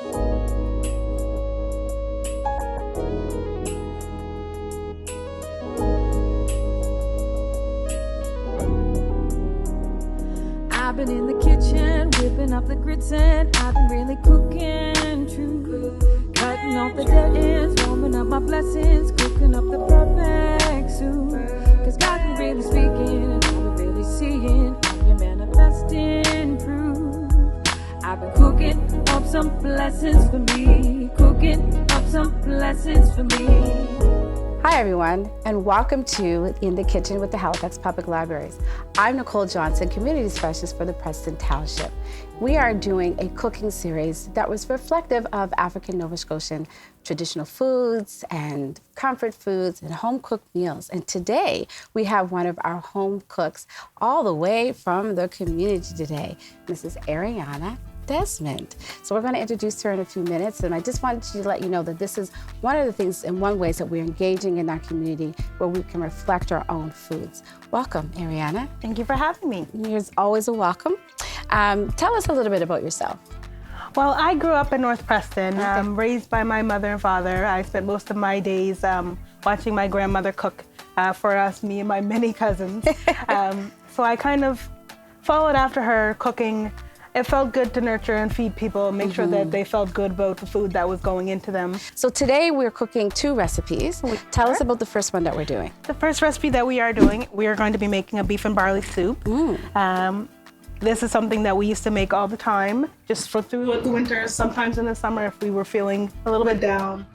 I've been in the kitchen, whipping up the grits, and I've been really cooking true. Cutting off the dead ends, warming up my blessings, cooking up the perfect soup. Cause God been really speaking, and I've been really seeing how you're manifesting proof. I've been cooking up some blessings for me, cooking up some blessings for me. Hi everyone, and welcome to In the Kitchen with the Halifax Public Libraries. I'm Nicole Johnson, Community Specialist for the Preston Township. We are doing a cooking series that was reflective of African Nova Scotian traditional foods and comfort foods and home-cooked meals. And today, we have one of our home cooks all the way from the community today, Mrs. Ariana Desmond. So we're going to introduce her in a few minutes, and I just wanted to let you know that this is one of the things in one ways that we're engaging in our community where we can reflect our own foods. Welcome, Ariana. Thank you for having me. You're always a welcome. Tell us a little bit about yourself. Well, I grew up in North Preston, raised by my mother and father. I spent most of my days watching my grandmother cook for us, me and my many cousins. So I kind of followed after her cooking. It felt good to nurture and feed people, make sure that they felt good about the food that was going into them. So today we're cooking two recipes. Tell us about the first one that we're doing. The first recipe that we are doing, we are going to be making a beef and barley soup. This is something that we used to make all the time, just for throughout the winter, sometimes in the summer if we were feeling a little bit down.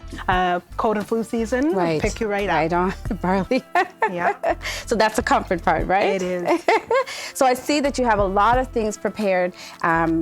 Cold and flu season, pick you right up. Right on, barley. Yeah. So that's the comfort part, right? It is. So I see that you have a lot of things prepared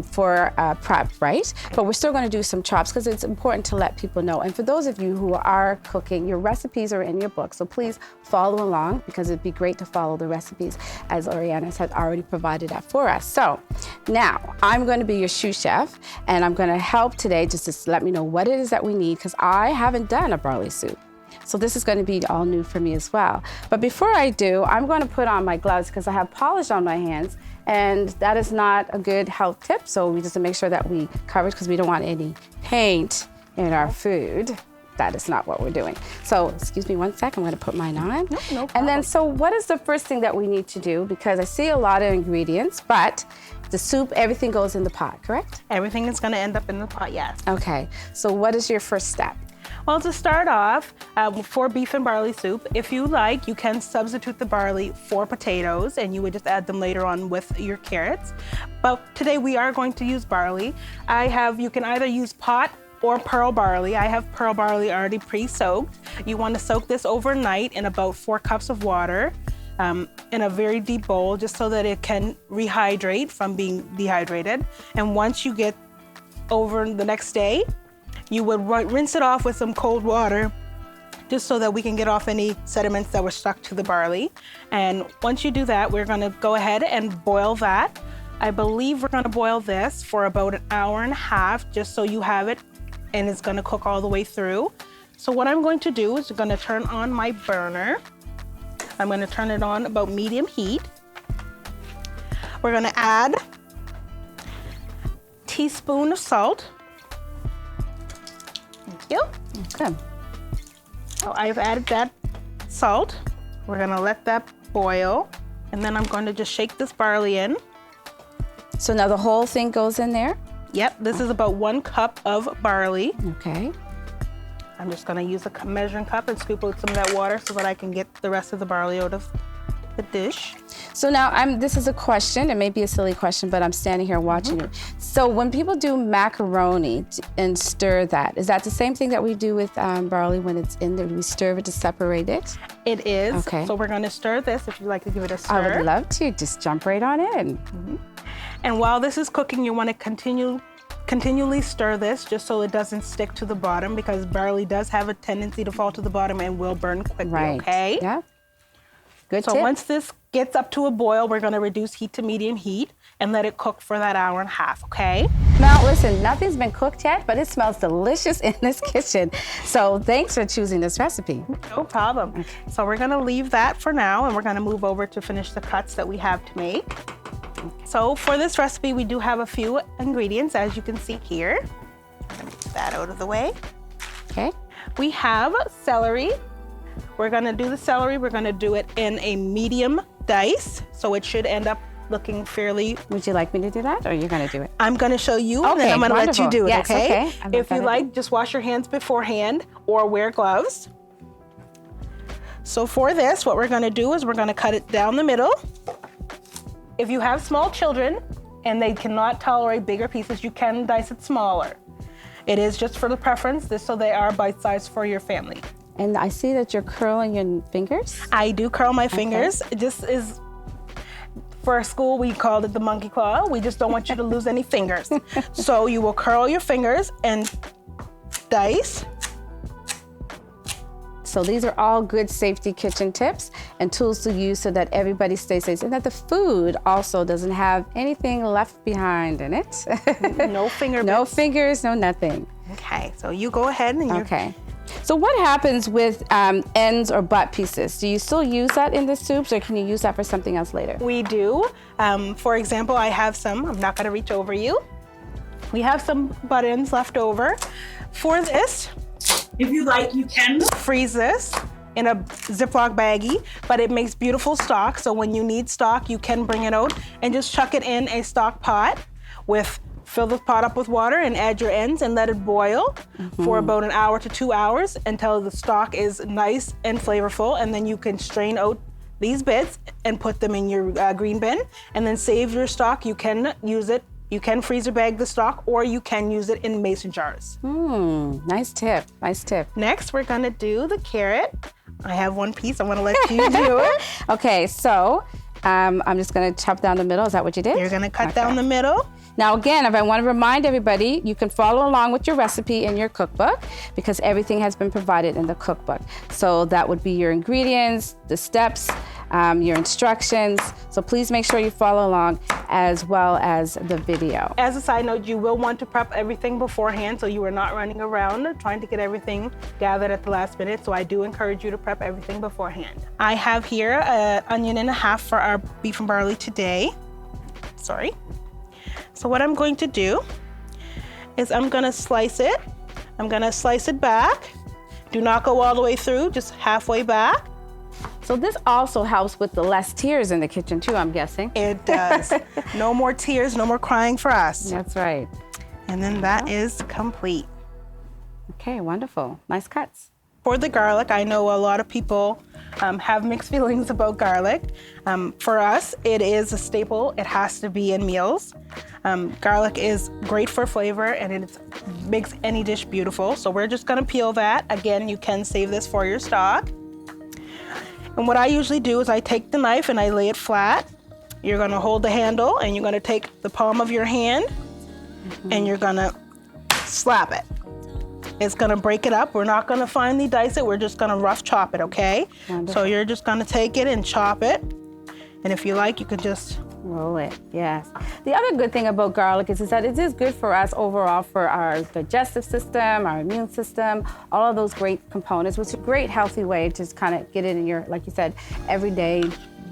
for prep, right? But we're still going to do some chops because it's important to let people know. And for those of you who are cooking, your recipes are in your book. So please follow along because it'd be great to follow the recipes as Ariana has already provided that for us. So now I'm going to be your sous chef and I'm going to help today just to let me know what it is that we need because I haven't done a barley soup. So this is going to be all new for me as well. But before I do, I'm going to put on my gloves because I have polish on my hands and that is not a good health tip. So we just to make sure that we cover it because we don't want any paint in our food. That is not what we're doing. So excuse me one sec, I'm going to put mine on. No problem. And then so what is the first thing that we need to do? Because I see a lot of ingredients, but the soup, everything goes in the pot, correct? Everything is going to end up in the pot, yes. Okay, so what is your first step? Well, to start off, for beef and barley soup, if you like, you can substitute the barley for potatoes and you would just add them later on with your carrots. But today we are going to use barley. You can either use pot or pearl barley. I have pearl barley already pre-soaked. You want to soak this overnight in about 4 cups of water in a very deep bowl just so that it can rehydrate from being dehydrated. And once you get over the next day, you would rinse it off with some cold water just so that we can get off any sediments that were stuck to the barley. And once you do that, we're gonna go ahead and boil that. I believe we're gonna boil this for about 1.5 hours just so you have it and it's gonna cook all the way through. So what I'm going to do is I'm gonna turn on my burner. I'm gonna turn it on about medium heat. We're gonna add a teaspoon of salt. Thank you. Good. So I've added that salt. We're gonna let that boil, and then I'm going to just shake this barley in. So now the whole thing goes in there? Yep, this is about 1 cup of barley. Okay. I'm just gonna use a measuring cup and scoop out some of that water so that I can get the rest of the barley out of the dish. So now this is a question, it may be a silly question, but I'm standing here watching you. So when people do macaroni and stir that, is that the same thing that we do with barley when it's in there? We stir it to separate it? It is. Okay. So we're gonna stir this if you'd like to give it a stir. I would love to, just jump right on in. And while this is cooking, you wanna continually stir this just so it doesn't stick to the bottom because barley does have a tendency to fall to the bottom and will burn quickly, Right. okay? Yeah. Good So tip. once this gets up to a boil, we're gonna reduce heat to medium heat and let it cook for that 1.5 hours, okay? Now listen, nothing's been cooked yet, but it smells delicious in this kitchen. So thanks for choosing this recipe. No problem. Okay. So we're gonna leave that for now and we're gonna move over to finish the cuts that we have to make. So for this recipe, we do have a few ingredients as you can see here. that out of the way. Okay. We have celery. We're gonna do the celery. We're gonna do it in a medium dice, so it should end up looking fairly. Would you like me to do that, or are you going to do it? I'm gonna show you, and then I'm gonna let you do it, yes, okay? I'm If you gonna like, just wash your hands beforehand or wear gloves. So for this, what we're gonna do is we're gonna cut it down the middle. If you have small children and they cannot tolerate bigger pieces, you can dice it smaller. It is just for the preference, just so they are bite-sized for your family. And I see that you're curling your fingers. I do curl my fingers. It just is, for school, we called it the monkey claw. We just don't want you to lose any fingers. So you will curl your fingers and dice. So these are all good safety kitchen tips and tools to use so that everybody stays safe and that the food also doesn't have anything left behind in it. No finger bits. No fingers, no nothing. Okay, so you go ahead and Okay. So what happens with ends or butt pieces? Do you still use that in the soups, or can you use that for something else later? We do. For example, I have some. I'm not gonna reach over you. We have some butt ends left over. For this, if you like, you can freeze this in a Ziploc baggie, but it makes beautiful stock. So when you need stock, you can bring it out and just chuck it in a stock pot fill the pot up with water and add your ends and let it boil for about an hour to 2 hours until the stock is nice and flavorful. And then you can strain out these bits and put them in your green bin and then save your stock. You can use it. You can freezer bag the stock, or you can use it in mason jars. Nice tip, nice tip. Next, we're gonna do the carrot. I have one piece, I'm gonna let you do it. Okay, so I'm just gonna chop down the middle. Is that what you did? You're gonna cut down the middle. Now again, if I want to remind everybody, you can follow along with your recipe in your cookbook because everything has been provided in the cookbook. So that would be your ingredients, the steps, your instructions. So please make sure you follow along as well as the video. As a side note, you will want to prep everything beforehand so you are not running around trying to get everything gathered at the last minute. So I do encourage you to prep everything beforehand. I have here an onion and a half for our beef and barley today. Sorry. So what I'm going to do is I'm gonna slice it. I'm gonna slice it back. Do not go all the way through, just halfway back. So this also helps with the less tears in the kitchen too, I'm guessing. It does. No more tears, no more crying for us. That's right. And then that is complete. Okay, wonderful. Nice cuts. For the garlic, I know a lot of people have mixed feelings about garlic. For us, it is a staple. It has to be in meals. Garlic is great for flavor and it makes any dish beautiful. So we're just gonna peel that. Again, you can save this for your stock. And what I usually do is I take the knife and I lay it flat. You're gonna hold the handle and you're gonna take the palm of your hand and you're gonna slap it. It's gonna break it up. We're not gonna finely dice it. We're just gonna rough chop it, okay? Wonderful. So you're just gonna take it and chop it. And if you like, you can just roll it, yes. The other good thing about garlic is that it is good for us overall for our digestive system, our immune system, all of those great components, which is a great healthy way to just kind of get it in your, like you said, everyday,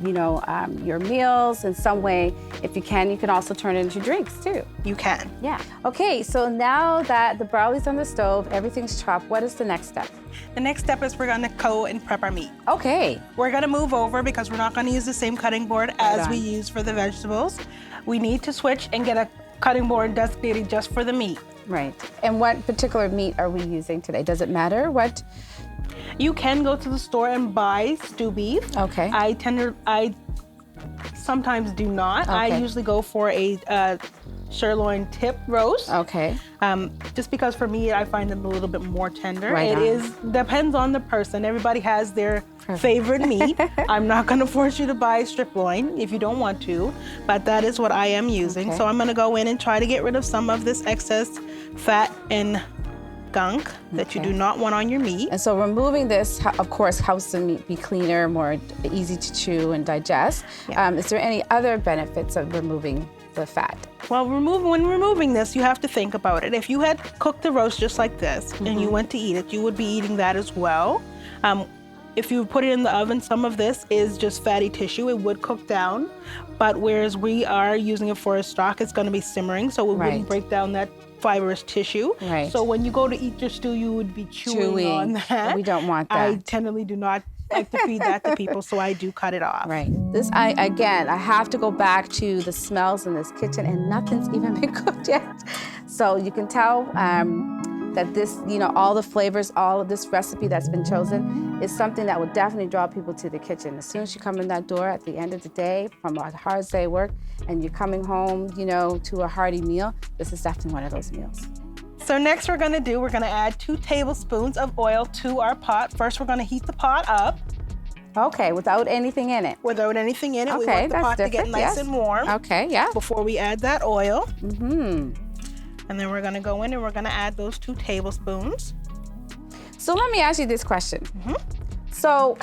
your meals in some way. If you can also turn it into drinks too. You can. Yeah. Okay, so now that the barley's on the stove, everything's chopped, what is the next step? The next step is we're gonna go and prep our meat. Okay. We're gonna move over because we're not gonna use the same cutting board as we use for the vegetables. We need to switch and get a cutting board designated just for the meat. Right. And what particular meat are we using today? Does it matter what? You can go to the store and buy stew beef. Okay. I sometimes do not. Okay. I usually go for a sirloin tip roast. Okay. Just because for me, I find them a little bit more tender. Right Depends on the person. Everybody has their favorite meat. I'm not gonna force you to buy strip loin if you don't want to, but that is what I am using. Okay. So I'm gonna go in and try to get rid of some of this excess fat and gunk that you do not want on your meat. And so removing this, of course, helps the meat be cleaner, more easy to chew and digest. Yeah. Is there any other benefits of removing the fat? Well, when removing this, you have to think about it. If you had cooked the roast just like this and you went to eat it, you would be eating that as well. If you put it in the oven, some of this is just fatty tissue. It would cook down, but whereas we are using it for a stock, it's gonna be simmering, so it wouldn't break down that fibrous tissue. Right. So when you go to eat your stew, you would be chewing on that. We don't want that. I generally do not like to feed that to people, so I do cut it off. Right. I have to go back to the smells in this kitchen, and nothing's even been cooked yet. So you can tell that this, all the flavors, all of this recipe that's been chosen is something that will definitely draw people to the kitchen. As soon as you come in that door at the end of the day from a hard day of work and you're coming home, to a hearty meal, this is definitely one of those meals. So next we're gonna add 2 tablespoons of oil to our pot. First, we're gonna heat the pot up. Okay, without anything in it. Without anything in it. We Okay, want the that's pot to get different, nice yes. and warm. Okay, yeah. Before we add that oil. Mm-hmm. And then we're gonna go in and we're gonna add those 2 tablespoons. So let me ask you this question. Mm-hmm. So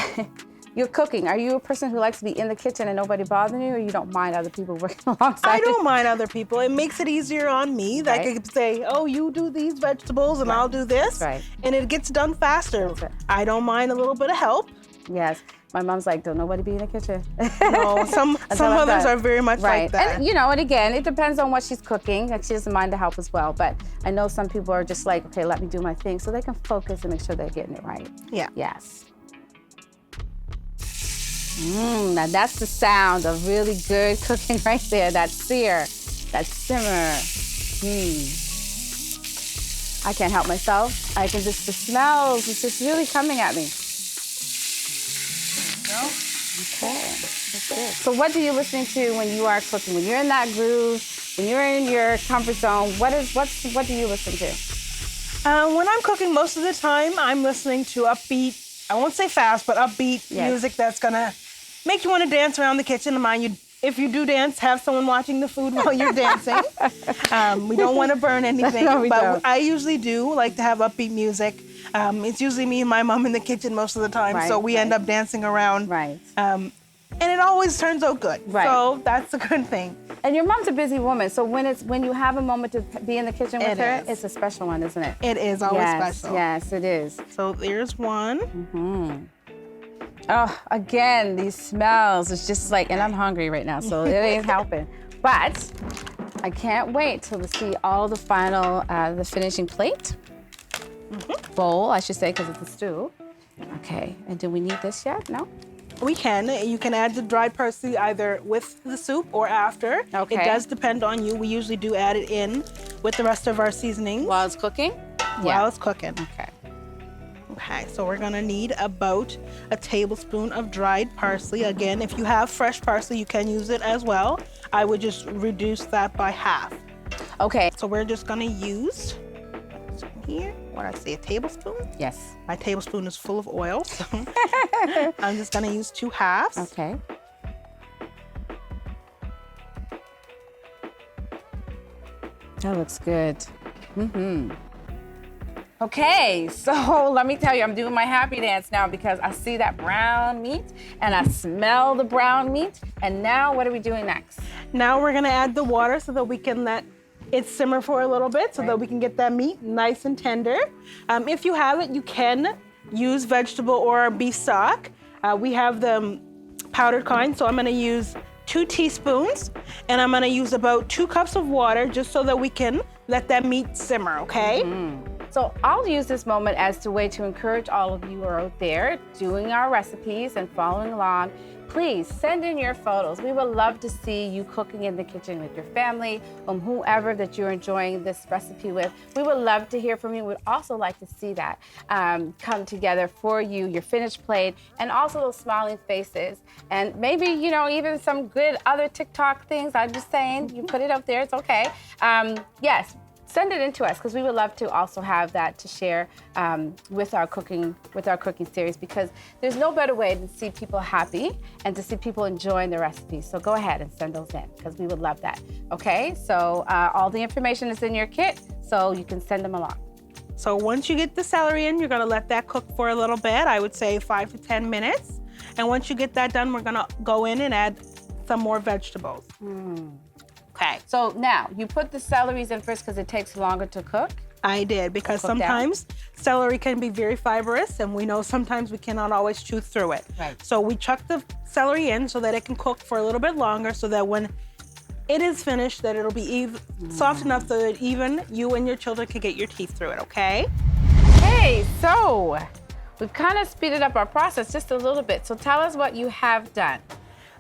you're cooking. Are you a person who likes to be in the kitchen and nobody bothering you, or you don't mind other people working alongside I don't mind other people. It makes it easier on me. Like I could say, oh, you do these vegetables and I'll do this. Right. And it gets done faster. Right. I don't mind a little bit of help. Yes. My mom's like, don't nobody be in the kitchen. No, some mothers are very much like that. And, and again, it depends on what she's cooking, and she doesn't mind to help as well. But I know some people are just like, okay, let me do my thing, so they can focus and make sure they're getting it right. Yeah. Yes. Now that's the sound of really good cooking right there. That sear, that simmer. I can't help myself. I can just, the smells, it's just really coming at me. Okay, that's good. So what are you listening to when you are cooking? When you're in that groove, when you're in your comfort zone, what do you listen to? When I'm cooking, most of the time, I'm listening to upbeat, I won't say fast, but upbeat music that's gonna make you want to dance around the kitchen. And mind you, if you do dance, have someone watching the food while you're dancing. We don't want to burn anything, No, we don't. I usually do like to have upbeat music. It's usually me and my mom in the kitchen most of the time, so we end up dancing around. Right. And it always turns out good. Right. So that's a good thing. And your mom's a busy woman, so when you have a moment to be in the kitchen with her, is. it's a special one, isn't it? It is always special. Yes, it is. So there's one. Mm-hmm. Oh, again, these smells. It's just like, and I'm hungry right now, so it ain't helping. But I can't wait till to see all the final, the finishing plate. Bowl, I should say, because it's a stew. Okay, and do we need this yet? No? We can. You can add the dried parsley either with the soup or after. Okay. It does depend on you. We usually do add it in with the rest of our seasonings. While it's cooking? While it's cooking. Okay. Okay, so we're gonna need about a tablespoon of dried parsley. Again, if you have fresh parsley, you can use it as well. I would just reduce that by half. Okay. So we're just gonna use here, what I say, a tablespoon? Yes. My tablespoon is full of oil, so I'm just gonna use 2 halves. Okay. That looks good. Mm-hmm. Okay, so let me tell you, I'm doing my happy dance now because I see that brown meat and I smell the brown meat. And now what are we doing next? Now we're gonna add the water so that we can let it simmer for a little bit so that we can get that meat nice and tender. If you have it, you can use vegetable or beef stock. We have the powdered kind, so I'm gonna use 2 teaspoons and I'm gonna use about 2 cups of water just so that we can let that meat simmer, okay? So I'll use this moment as a way to encourage all of you who are out there doing our recipes and following along. Please send in your photos. We would love to see you cooking in the kitchen with your family, whoever that you're enjoying this recipe with. We would love to hear from you. We'd also like to see that come together for you, your finished plate, and also those smiling faces. And maybe, even some good other TikTok things. I'm just saying, you put it up there, it's okay. Yes. Send it in to us because we would love to also have that to share with our cooking series, because there's no better way to see people happy and to see people enjoying the recipes. So go ahead and send those in because we would love that. Okay, so all the information is in your kit, so you can send them along. So once you get the celery in, you're gonna let that cook for a little bit. I would say 5 to 10 minutes. And once you get that done, we're gonna go in and add some more vegetables. Okay. So now, you put the celeries in first because it takes longer to cook? I did, because sometimes celery can be very fibrous, and we know sometimes we cannot always chew through it. Right. So we chuck the celery in so that it can cook for a little bit longer, so that when it is finished, that it'll be soft enough so that even you and your children can get your teeth through it, okay? Hey, so we've kind of speeded up our process just a little bit. So tell us what you have done.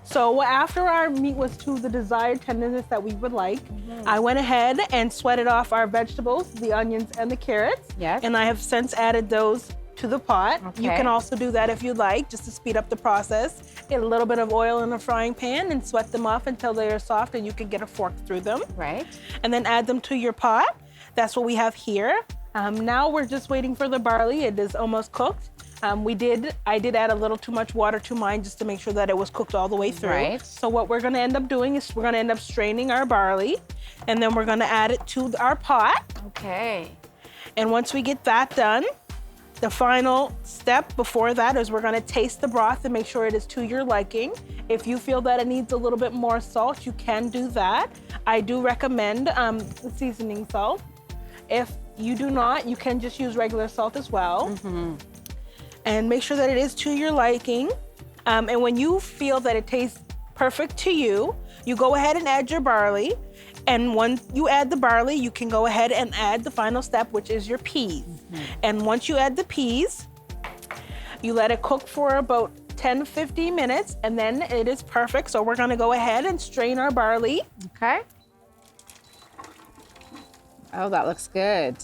So after our meat was to the desired tenderness that we would like, I went ahead and sweated off our vegetables, the onions and the carrots. Yes. And I have since added those to the pot. Okay. You can also do that if you'd like, just to speed up the process. Get a little bit of oil in a frying pan and sweat them off until they are soft and you can get a fork through them. Right. And then add them to your pot. That's what we have here. Now we're just waiting for the barley. It is almost cooked. I did add a little too much water to mine just to make sure that it was cooked all the way through. Right. So what we're gonna end up doing is we're gonna end up straining our barley, and then we're gonna add it to our pot. Okay. And once we get that done, the final step before that is we're gonna taste the broth and make sure it is to your liking. If you feel that it needs a little bit more salt, you can do that. I do recommend seasoning salt. If you do not, you can just use regular salt as well. And make sure that it is to your liking. And when you feel that it tastes perfect to you, you go ahead and add your barley. And when you add the barley, you can go ahead and add the final step, which is your peas. And once you add the peas, you let it cook for about 10 to 15 minutes, and then it is perfect. So we're gonna go ahead and strain our barley. Okay. Oh, that looks good.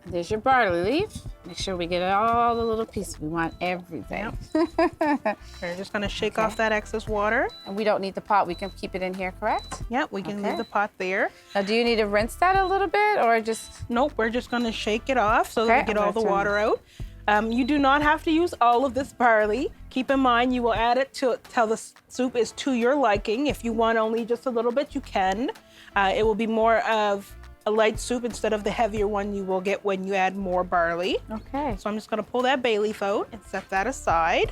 There's your barley leaf. Make sure we get all the little pieces. We want everything. We're just gonna shake off that excess water. And we don't need the pot. We can keep it in here, correct? Yep, we can Okay. leave the pot there. Now, do you need to rinse that a little bit or just? Nope, we're just gonna shake it off so that Okay, we get I'm all the gonna turn water out. You do not have to use all of this barley. Keep in mind, you will add it till the soup is to your liking. If you want only just a little bit, you can. It will be more of a light soup instead of the heavier one you will get when you add more barley. Okay. So I'm just gonna pull that bay leaf out and set that aside.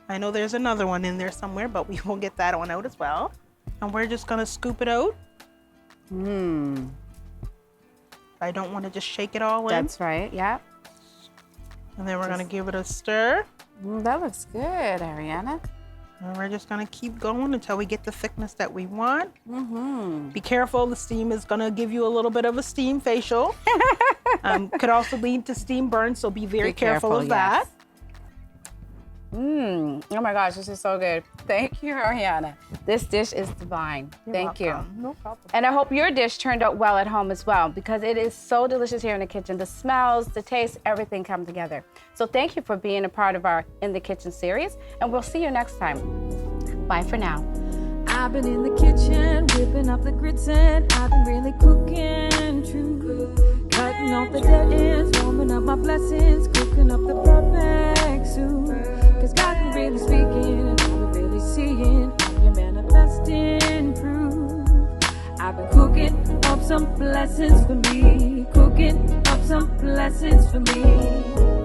I know there's another one in there somewhere, but we will get that one out as well. And we're just gonna scoop it out. I don't wanna just shake it all in. That's right, yeah. And then we're gonna give it a stir. That looks good, Ariana. And we're just gonna keep going until we get the thickness that we want. Be careful, the steam is gonna give you a little bit of a steam facial. Could also lead to steam burn, so be very careful of that. Oh my gosh, this is so good. Thank you, Ariana. This dish is divine. Thank you. No problem. And I hope your dish turned out well at home as well, because it is so delicious here in the kitchen. The smells, the taste, everything come together. So thank you for being a part of our In the Kitchen series, and we'll see you next time. Bye for now. I've been in the kitchen, whipping up the grits, and I've been really cooking true. Cutting off the dead ends, warming up my blessings, cooking up the perfect soup. Cause God can really speaking, and I'm really seeing how you're manifesting proof. I've been cooking up some blessings for me, cooking up some blessings for me.